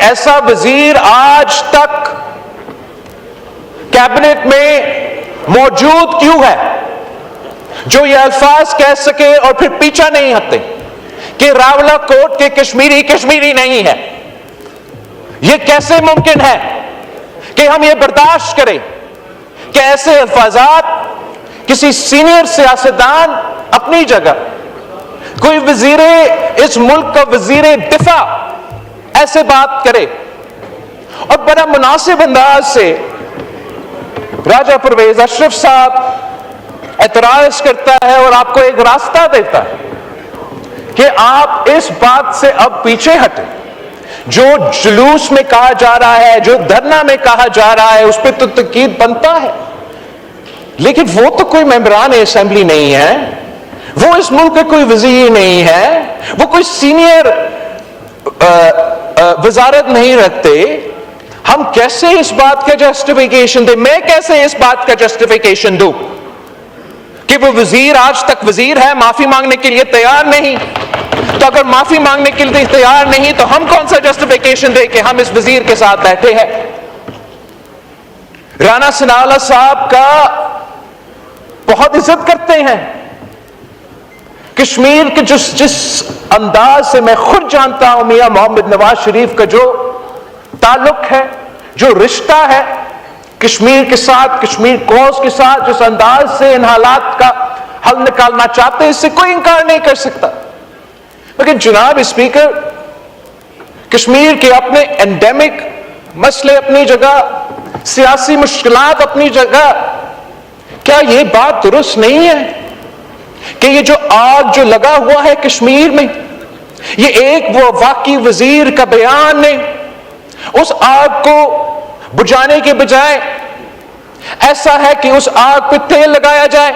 ایسا وزیر آج تک کیبنٹ میں موجود کیوں ہے جو یہ الفاظ کہہ سکے اور پھر پیچھا نہیں ہٹتے کہ راولہ کوٹ کے کشمیری کشمیری نہیں ہے؟ یہ کیسے ممکن ہے کہ ہم یہ برداشت کریں کہ ایسے الفاظات کسی سینئر سیاستدان اپنی جگہ، کوئی وزیر اس ملک کا وزیر دفاع ایسے بات کرے اور بڑا مناسب انداز سے راجہ پرویز اشرف صاحب اعتراض کرتا ہے اور آپ کو ایک راستہ دیتا ہے کہ آپ اس بات سے اب پیچھے ہٹیں۔ جو جلوس میں کہا جا رہا ہے، جو دھرنا میں کہا جا رہا ہے، اس پہ تو تنقید بنتا ہے، لیکن وہ تو کوئی ممبران اسمبلی نہیں ہے، وہ اس ملک کا کوئی وزیر نہیں ہے، وہ کوئی سینئر وزارت نہیں رکھتے۔ ہم کیسے اس بات کا جسٹیفیکیشن دیں؟ میں کیسے اس بات کا جسٹیفیکیشن دوں کہ وہ وزیر آج تک وزیر ہے، معافی مانگنے کے لیے تیار نہیں؟ تو اگر معافی مانگنے کے لیے تیار نہیں تو ہم کون سا جسٹیفیکیشن دیں کہ ہم اس وزیر کے ساتھ بیٹھے ہیں؟ رانا ثناءاللہ صاحب کا بہت عزت کرتے ہیں، کشمیر کے جس انداز سے میں خود جانتا ہوں میاں محمد نواز شریف کا جو تعلق ہے، جو رشتہ ہے کشمیر کے ساتھ، کشمیر کوز کے ساتھ، جس انداز سے ان حالات کا حل نکالنا چاہتے ہیں، اس سے کوئی انکار نہیں کر سکتا۔ لیکن جناب اسپیکر، کشمیر کے اپنے اینڈیمک مسئلے اپنی جگہ، سیاسی مشکلات اپنی جگہ، کیا یہ بات درست نہیں ہے کہ یہ جو آگ جو لگا ہوا ہے کشمیر میں، یہ ایک وہ واقعی وزیر کا بیان نے اس آگ کو بجھانے کے بجائے ایسا ہے کہ اس آگ پہ تیل لگایا جائے؟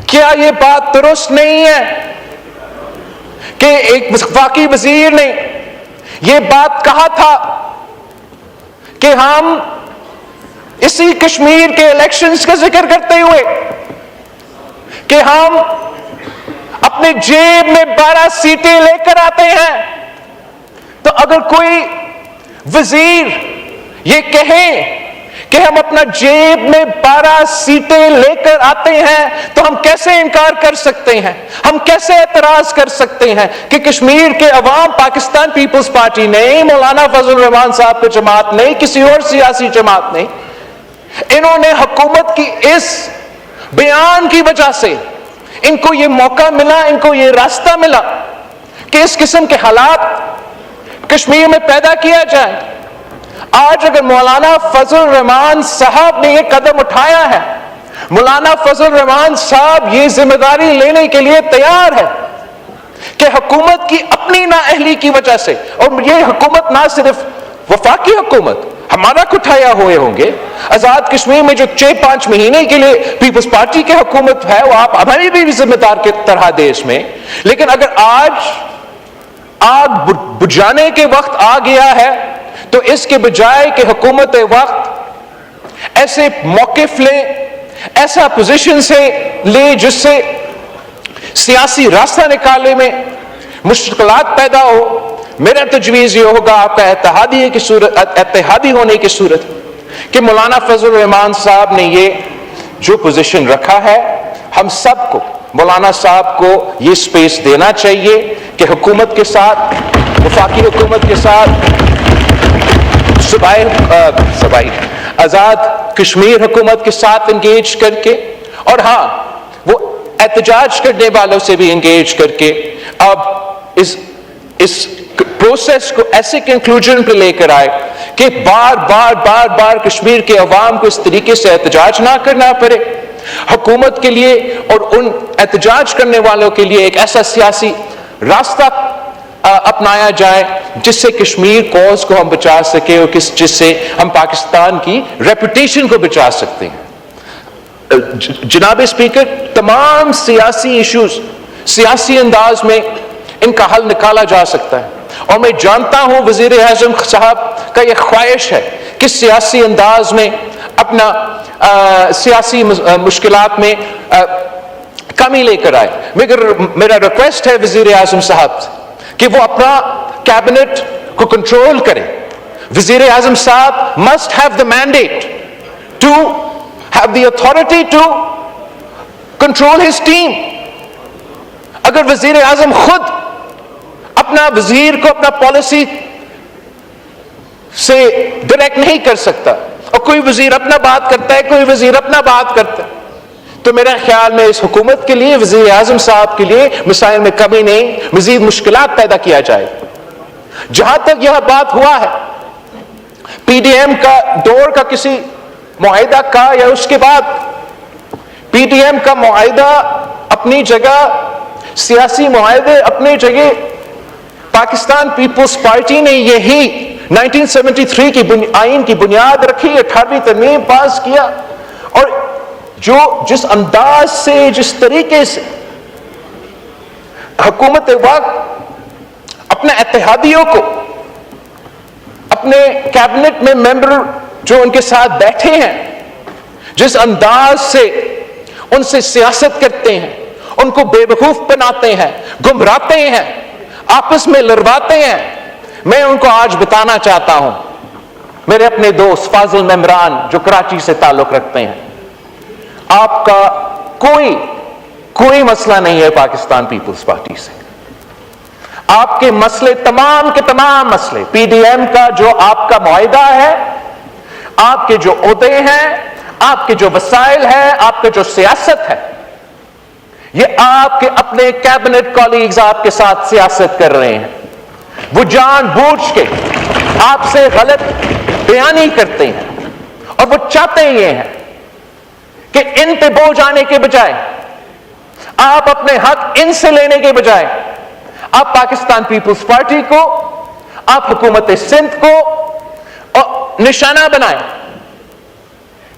کیا یہ بات درست نہیں ہے کہ ایک واقعی وزیر نے یہ بات کہا تھا کہ ہم اسی کشمیر کے الیکشنز کا ذکر کرتے ہوئے کہ ہم اپنے جیب میں 12 سیٹیں لے کر آتے ہیں؟ تو اگر کوئی وزیر یہ کہیں کہ ہم اپنا جیب میں 12 سیٹیں لے کر آتے ہیں تو ہم کیسے انکار کر سکتے ہیں؟ ہم کیسے اعتراض کر سکتے ہیں کہ کشمیر کے عوام، پاکستان پیپلز پارٹی نہیں، مولانا فضل الرحمان صاحب کی جماعت نہیں، کسی اور سیاسی جماعت نہیں، انہوں نے حکومت کی اس بیان کی وجہ سے ان کو یہ موقع ملا، ان کو یہ راستہ ملا کہ اس قسم کے حالات کشمیر میں پیدا کیا جائے۔ آج اگر مولانا فضل الرحمان صاحب نے یہ قدم اٹھایا ہے، مولانا فضل الرحمان صاحب یہ ذمہ داری لینے کے لیے تیار ہے کہ حکومت کی اپنی نااہلی کی وجہ سے، اور یہ حکومت نہ صرف وفاقی حکومت ہمارا اٹھایا ہوئے ہوں گے، آزاد کشمیر میں جو 6-5 مہینے کے لیے پیپلز پارٹی کی حکومت ہے، وہ آپ ہماری بھی ذمہ دار کی طرح دیش میں، لیکن اگر آج آگ بجھانے کے وقت آ گیا ہے تو اس کے بجائے کہ حکومت وقت ایسے موقف لیں، ایسا پوزیشن سے لے جس سے سیاسی راستہ نکالنے میں مشکلات پیدا ہو، میرا تجویز یہ ہوگا آپ کا اتحادی ہونے کی صورت کہ مولانا فضل الرحمان صاحب نے یہ جو پوزیشن رکھا ہے، ہم سب کو مولانا صاحب کو یہ سپیس دینا چاہیے کہ حکومت کے ساتھ، وفاقی حکومت کے ساتھ، صوبائی آزاد کشمیر حکومت کے ساتھ انگیج کر کے، اور ہاں وہ احتجاج کرنے والوں سے بھی انگیج کر کے اب اس پروسیس کو ایسے کنکلوژن پہ لے کر آئے کہ بار بار کشمیر کے عوام کو اس طریقے سے احتجاج نہ کرنا پڑے، حکومت کے لیے اور ان احتجاج کرنے والوں کے لیے ایک ایسا سیاسی راستہ اپنایا جائے جس سے کشمیر کوز کو ہم بچا سکیں اور جس سے ہم پاکستان کی ریپوٹیشن کو بچا سکتے ہیں۔ جناب اسپیکر، تمام سیاسی ایشوز سیاسی انداز میں ان کا حل نکالا جا سکتا ہے، اور میں جانتا ہوں وزیر اعظم صاحب کا یہ خواہش ہے کہ سیاسی انداز میں اپنا سیاسی مشکلات میں کمی لے کر آئے۔ مگر میرا ریکویسٹ ہے وزیر اعظم صاحب کہ وہ اپنا کیبنٹ کو کو کنٹرول کرے. وزیر اعظم صاحب must have the mandate to have the authority to control his team. اگر وزیر اعظم خود اپنا وزیر کو اپنا پالیسی سے ڈائریکٹ نہیں کر سکتا اور کوئی وزیر اپنا بات کرتا ہے, کوئی وزیر اپنا بات کرتا ہے, تو میرا خیال میں اس حکومت کے لیے, وزیر اعظم صاحب کے لیے مسائل میں کمی نہیں, مزید مشکلات پیدا کیا جائے. جہاں تک یہ بات ہوا ہے پی ڈی ایم کا دور کا کسی معاہدہ کا یا اس کے بعد, پی ڈی ایم کا معاہدہ اپنی جگہ, سیاسی معاہدے اپنی جگہ, پاکستان پیپلز پارٹی نے یہی 1973 کی آئین کی بنیاد رکھی, 18ویں ترمیم پاس کیا, اور جو جس انداز سے, جس طریقے سے حکومت وقت اپنے اتحادیوں کو, اپنے کیبنٹ میں ممبر جو ان کے ساتھ بیٹھے ہیں, جس انداز سے ان سے سیاست کرتے ہیں, ان کو بے وقوف بناتے ہیں, گمراہتے ہیں, آپس میں لڑواتے ہیں, میں ان کو آج بتانا چاہتا ہوں, میرے اپنے دوست فاضل ممبران جو کراچی سے تعلق رکھتے ہیں, آپ کا کوئی مسئلہ نہیں ہے پاکستان پیپلز پارٹی سے. آپ کے مسئلے, تمام کے تمام مسئلے, پی ڈی ایم کا جو آپ کا معاہدہ ہے, آپ کے جو عہدے ہیں, آپ کے جو وسائل ہیں, آپ کا جو سیاست ہے, یہ آپ کے اپنے کیبنٹ کولیگز آپ کے ساتھ سیاست کر رہے ہیں. وہ جان بوجھ کے آپ سے غلط بیانی کرتے ہیں, اور وہ چاہتے یہ ہیں کہ ان پہ بوجھ آنے کے بجائے, آپ اپنے حق ان سے لینے کے بجائے, آپ پاکستان پیپلز پارٹی کو, آپ حکومت سندھ کو نشانہ بنائیں,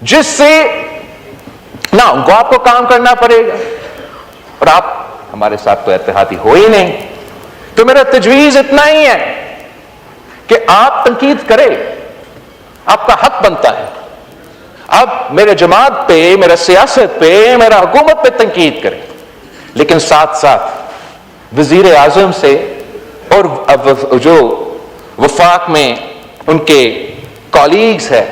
جس سے نہ ان کو آپ کو کام کرنا پڑے گا, اور آپ ہمارے ساتھ تو اتحادی ہو ہی نہیں. تو میرا تجویز اتنا ہی ہے کہ آپ تنقید کریں, آپ کا حق بنتا ہے. اب میرے جماعت پہ, میرا سیاست پہ, میرا حکومت پہ تنقید کریں, لیکن ساتھ ساتھ وزیر اعظم سے اور جو وفاق میں ان کے کولیگز ہیں,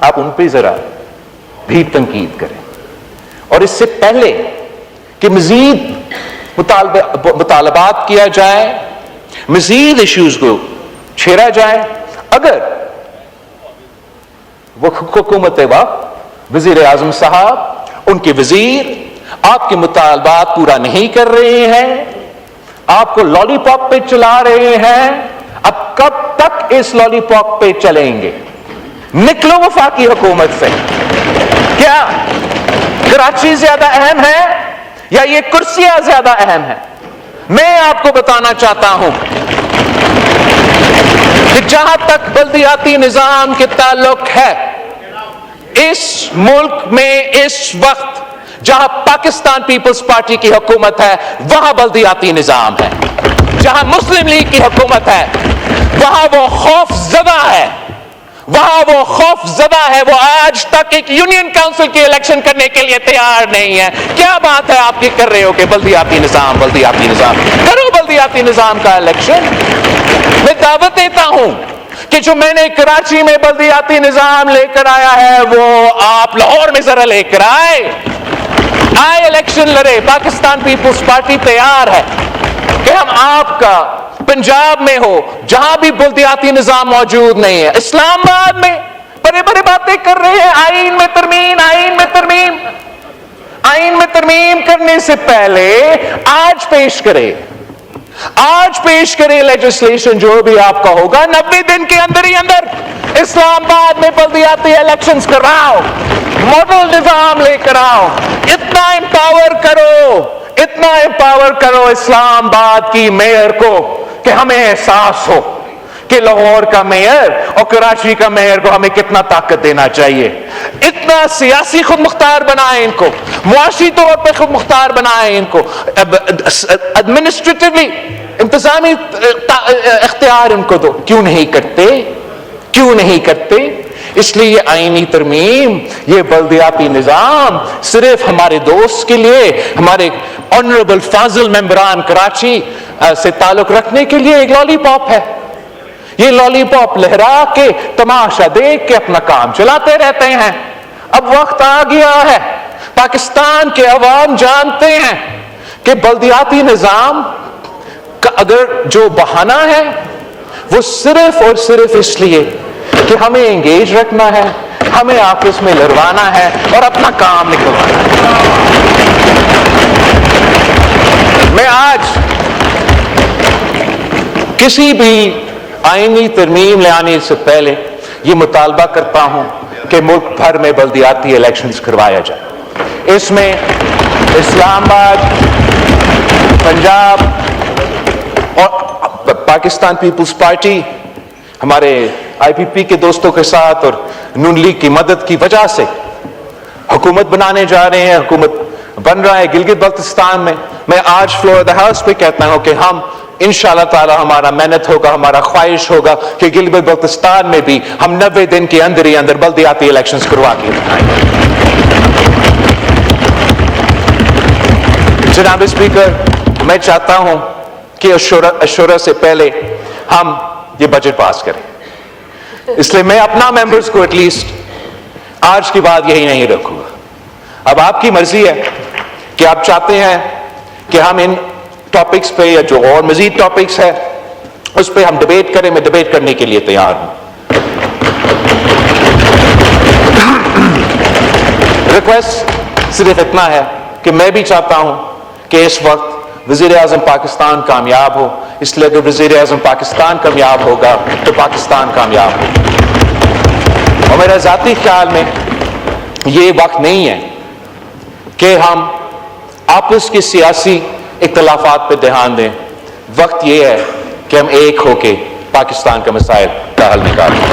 آپ ان پہ ذرا بھی تنقید کریں. اور اس سے پہلے کہ مزید مطالبات کیا جائے, مزید ایشوز کو چھیڑا جائے, اگر وہ حکومت وقت, وزیر اعظم صاحب, ان کے وزیر آپ کے مطالبات پورا نہیں کر رہے ہیں, آپ کو لالی پاپ پہ چلا رہے ہیں, اب کب تک اس لالی پاپ پہ چلیں گے؟ نکلو وفاقی حکومت سے. کیا کراچی زیادہ اہم ہے یا یہ کرسیاں زیادہ اہم ہیں؟ میں آپ کو بتانا چاہتا ہوں کہ جہاں تک بلدیاتی نظام کے تعلق ہے, اس ملک میں اس وقت جہاں پاکستان پیپلز پارٹی کی حکومت ہے وہاں بلدیاتی نظام ہے. جہاں مسلم لیگ کی حکومت ہے وہاں وہ خوف زدہ ہے, وہاں وہ خوف زدہ ہے. وہ آج تک ایک یونین کاؤنسل کی الیکشن کرنے کے لیے تیار نہیں ہے. کیا بات ہے آپ کی کر رہے ہو کہ بلدیاتی نظام, بلدیاتی نظام کرو, بلدیاتی نظام کا الیکشن. میں دعوت دیتا ہوں کہ جو میں نے کراچی میں بلدیاتی نظام لے کر آیا ہے وہ آپ لاہور میں ذرا لے کر آئے الیکشن لڑے. پاکستان پیپلز پارٹی تیار ہے کہ ہم آپ کا پنجاب میں ہو جہاں بھی بلدیاتی نظام موجود نہیں ہے, اسلام آباد میں بڑے بڑے باتیں کر رہے ہیں, آئین میں ترمیم, آئین میں ترمیم. آئین میں ترمیم کرنے سے پہلے آج پیش کرے, آج پیش کرے لیجسلیشن جو بھی آپ کا ہوگا, 90 دن کے اندر ہی اندر اسلام آباد میں بلدیاتی الیکشنز کراؤ, ماڈل نظام لے کر آؤ. اتنا امپاور کرو, اتنا امپاور کرو اسلام آباد کی میئر کو کہ ہمیں احساس ہو کہ لاہور کا میئر اور کراچی کا میئر کو ہمیں کتنا طاقت دینا چاہیے. اتنا سیاسی خود مختار بنائیں ان کو, معاشی طور پہ خود مختار بنائیں ان کو, ایڈمنسٹریٹولی انتظامی اختیار ان کو دو. کیوں نہیں کرتے, کیوں نہیں کرتے؟ اس لیے یہ آئینی ترمیم, یہ بلدیاتی نظام صرف ہمارے دوست کے لیے, ہمارے آنریبل فاضل ممبران کراچی سے تعلق رکھنے کے لیے ایک لالی پاپ ہے. یہ لالی پاپ لہرا کے تماشا دیکھ کے اپنا کام چلاتے رہتے ہیں. اب وقت آ گیا ہے، پاکستان کے عوام جانتے ہیں کہ بلدیاتی نظام کا اگر جو بہانہ ہے وہ صرف اور صرف اس لیے کہ ہمیں انگیج رکھنا ہے، ہمیں آپس میں لڑوانا ہے اور اپنا کام نکلوانا ہے. میں آج کسی بھی آئینی ترمیم لانے سے پہلے یہ مطالبہ کرتا ہوں کہ ملک بھر میں بلدیاتی الیکشنز کروایا جائے. اس میں اسلام آباد، پنجاب اور پاکستان پیپلز پارٹی ہمارے آئی پی پی کے دوستوں کے ساتھ اور نون لیگ کی مدد کی وجہ سے حکومت بنانے جا رہے ہیں. حکومت بن رہا ہے گلگت بلتستان میں. میں آج فلور آف دی ہاؤس پہ کہتا ہوں کہ ہم انشاءاللہ تعالی ہمارا محنت ہوگا، ہمارا خواہش ہوگا کہ گلگت بلتستان میں بھی ہم 90 دن کے اندر ہی اندر بلدیاتی الیکشنز کروا کے دکھائیں گے. جناب اسپیکر، میں چاہتا ہوں کہ عشورہ سے پہلے ہم یہ بجٹ پاس کریں. اس لیے میں اپنا ممبرز کو ایٹ لیسٹ آج کی بات یہی نہیں رکھوں گا. اب آپ کی مرضی ہے کہ آپ چاہتے ہیں کہ ہم ان ٹاپکس پہ یا جو اور مزید ٹاپکس ہے اس پہ ہم ڈبیٹ کریں. میں ڈبیٹ کرنے کے لیے تیار ہوں. ریکویسٹ صرف اتنا ہے کہ میں بھی چاہتا ہوں کہ اس وقت وزیر اعظم پاکستان کامیاب ہو. اس لیے اگر وزیر اعظم پاکستان کامیاب ہوگا تو پاکستان کامیاب ہوگا. اور میرا ذاتی خیال میں یہ وقت نہیں ہے کہ ہم آپس کی سیاسی اختلافات پہ دھیان دیں. وقت یہ ہے کہ ہم ایک ہو کے پاکستان کے مسائل کا حل نکالیں.